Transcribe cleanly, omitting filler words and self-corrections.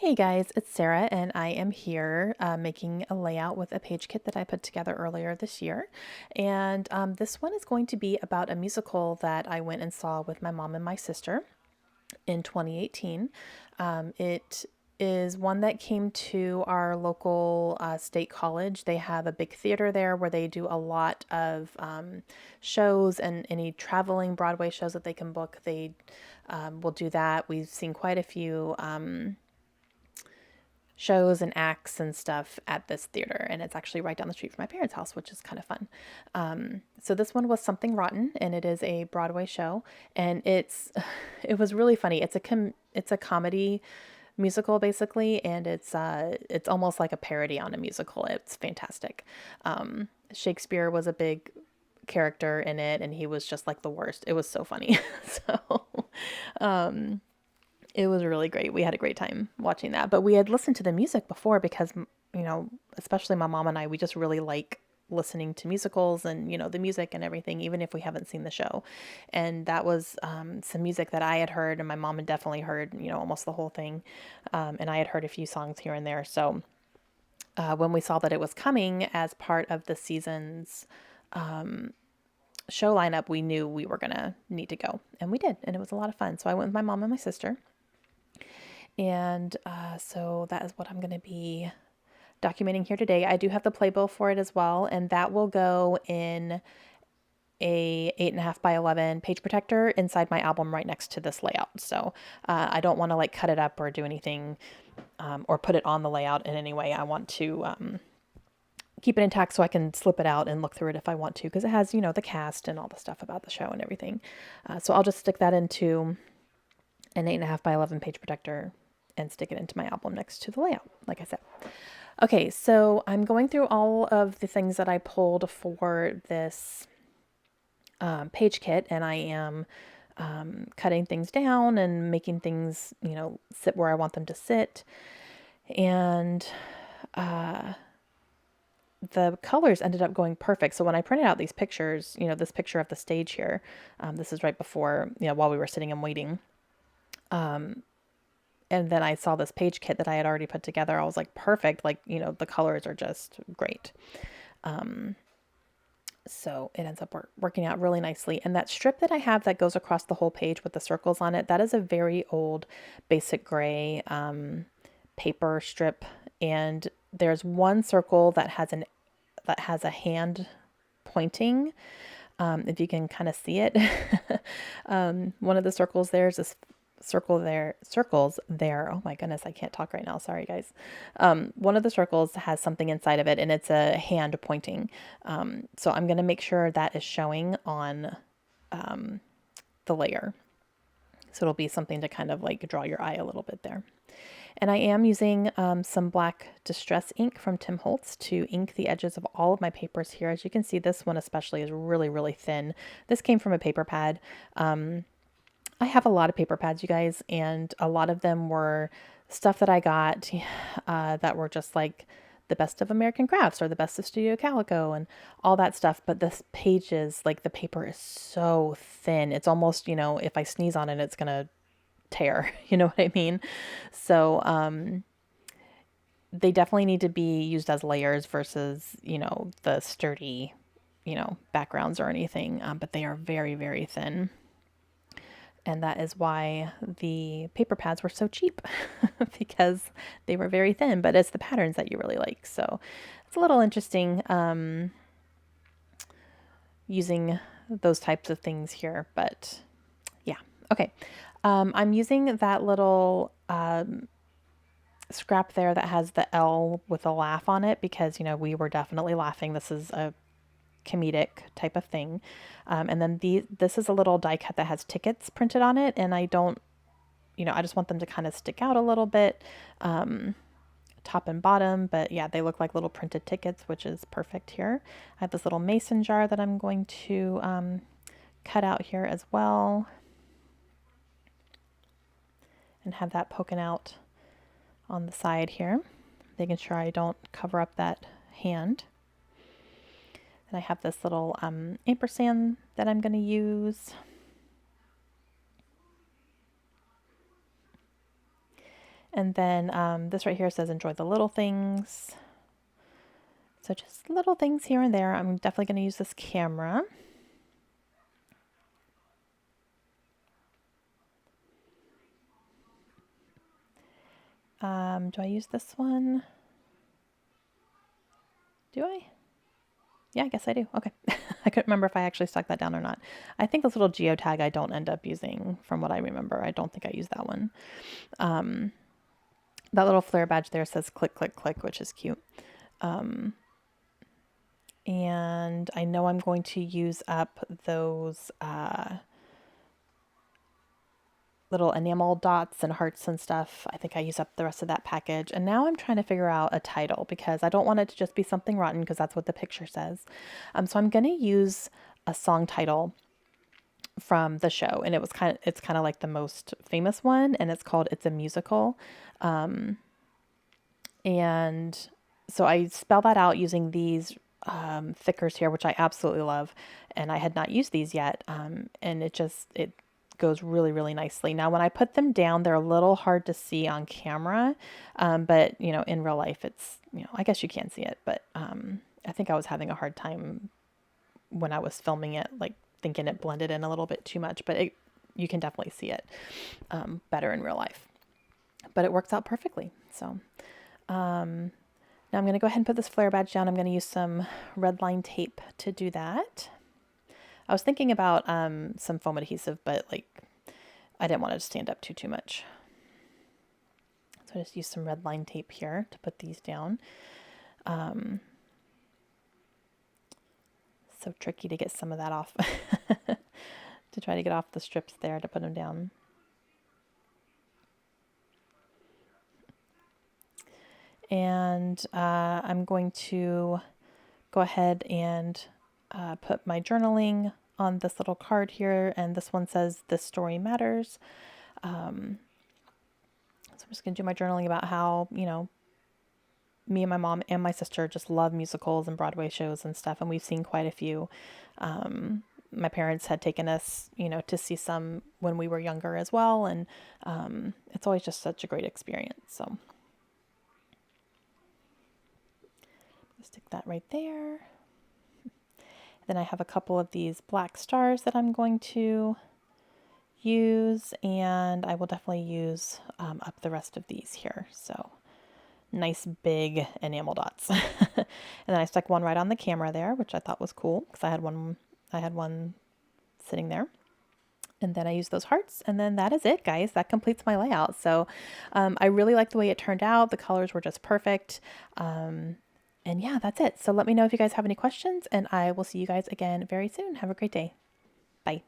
Hey guys, it's Sarah, and I am here making a layout with a page kit that I put together earlier this year. And this one is going to be about a musical that I went and saw with my mom and my sister in 2018. It is one that came to our local state college. They have a big theater there where they do a lot of shows and any traveling Broadway shows that they can book. They will do that. We've seen quite a few shows and acts and stuff at this theater, and it's actually right down the street from my parents' house, which is kind of fun. So this one was Something Rotten, and it is a Broadway show, and it was really funny. It's a comedy musical basically, and it's almost like a parody on a musical. It's fantastic. Shakespeare was a big character in it, and he was just like the worst. It was so funny. So it was really great. We had a great time watching that. But we had listened to the music before because, especially my mom and I, we just really like listening to musicals and, the music and everything, even if we haven't seen the show. And that was some music that I had heard, and my mom had definitely heard, almost the whole thing. And I had heard a few songs here and there. So when we saw that it was coming as part of the season's show lineup, we knew we were going to need to go. And we did. And it was a lot of fun. So I went with my mom and my sister. And so that is what I'm going to be documenting here today. I do have the playbill for it as well, and that will go in a 8.5 by 11 page protector inside my album right next to this layout. So I don't want to like cut it up or do anything or put it on the layout in any way. I want to keep it intact so I can slip it out and look through it if I want to, because it has, the cast and all the stuff about the show and everything. So I'll just stick that into an 8.5 by 11 page protector and stick it into my album next to the layout, like I said. Okay, so I'm going through all of the things that I pulled for this page kit, and I am cutting things down and making things, sit where I want them to sit. And the colors ended up going perfect. So when I printed out these pictures, this picture of the stage here, this is right before, while we were sitting and waiting. And then I saw this page kit that I had already put together. I was like, perfect. Like, the colors are just great. So it ends up working out really nicely. And that strip that I have that goes across the whole page with the circles on it, that is a very old basic gray paper strip. And there's one circle that has a hand pointing. If you can kind of see it. One of the circles there is this circles there. Oh my goodness, I can't talk right now. Sorry, guys. One of the circles has something inside of it, and it's a hand pointing. So I'm going to make sure that is showing on the layer. So it'll be something to kind of like draw your eye a little bit there. And I am using some black distress ink from Tim Holtz to ink the edges of all of my papers here. As you can see, this one especially is really, really thin. This came from a paper pad. I have a lot of paper pads, you guys, and a lot of them were stuff that I got that were just like the best of American Crafts or the best of Studio Calico and all that stuff. But this pages, like the paper is so thin. It's almost, if I sneeze on it, it's going to tear. You know what I mean? So they definitely need to be used as layers versus, the sturdy, backgrounds or anything. But they are very, very thin. And that is why the paper pads were so cheap because they were very thin, but it's the patterns that you really like. So it's a little interesting using those types of things here, but yeah. Okay. I'm using that little scrap there that has the L with a laugh on it because, we were definitely laughing. This is a comedic type of thing. And then this is a little die cut that has tickets printed on it. And I don't, I just want them to kind of stick out a little bit, top and bottom. But yeah, they look like little printed tickets, which is perfect here. I have this little mason jar that I'm going to cut out here as well. And have that poking out on the side here, making sure I don't cover up that hand. And I have this little ampersand that I'm going to use. And then this right here says enjoy the little things. So just little things here and there. I'm definitely going to use this camera. Do I use this one? Do I? Yeah, I guess I do. Okay. I couldn't remember if I actually stuck that down or not. I think this little geotag I don't end up using from what I remember. I don't think I use that one. That little flare badge there says click, click, click, which is cute. And I know I'm going to use up those little enamel dots and hearts and stuff. I think I use up the rest of that package. And now I'm trying to figure out a title because I don't want it to just be something rotten because that's what the picture says. So I'm going to use a song title from the show, and it's kind of like the most famous one, and it's called It's a Musical. And so I spell that out using these thickers here, which I absolutely love, and I had not used these yet. And it goes really, really nicely. Now, when I put them down, they're a little hard to see on camera, but in real life, it's, I guess you can see it, but I think I was having a hard time when I was filming it, like thinking it blended in a little bit too much, but you can definitely see it better in real life, but it works out perfectly. So now I'm going to go ahead and put this flare badge down. I'm going to use some red line tape to do that. I was thinking about some foam adhesive, but like I didn't want it to stand up too much. So I just use some red line tape here to put these down. So tricky to get some of that off to try to get off the strips there to put them down. And I'm going to go ahead and put my journaling on this little card here, and this one says "This story matters." So I'm just going to do my journaling about how, me and my mom and my sister just love musicals and Broadway shows and stuff, and we've seen quite a few. My parents had taken us, to see some when we were younger as well, and it's always just such a great experience. So stick that right there. Then I have a couple of these black stars that I'm going to use, and I will definitely use up the rest of these here. So nice big enamel dots. And then I stuck one right on the camera there, which I thought was cool because I had one sitting there. And then I use those hearts, and then that is it, guys. That completes my layout. So I really like the way it turned out. The colors were just perfect. And yeah, that's it. So let me know if you guys have any questions, and I will see you guys again very soon. Have a great day. Bye.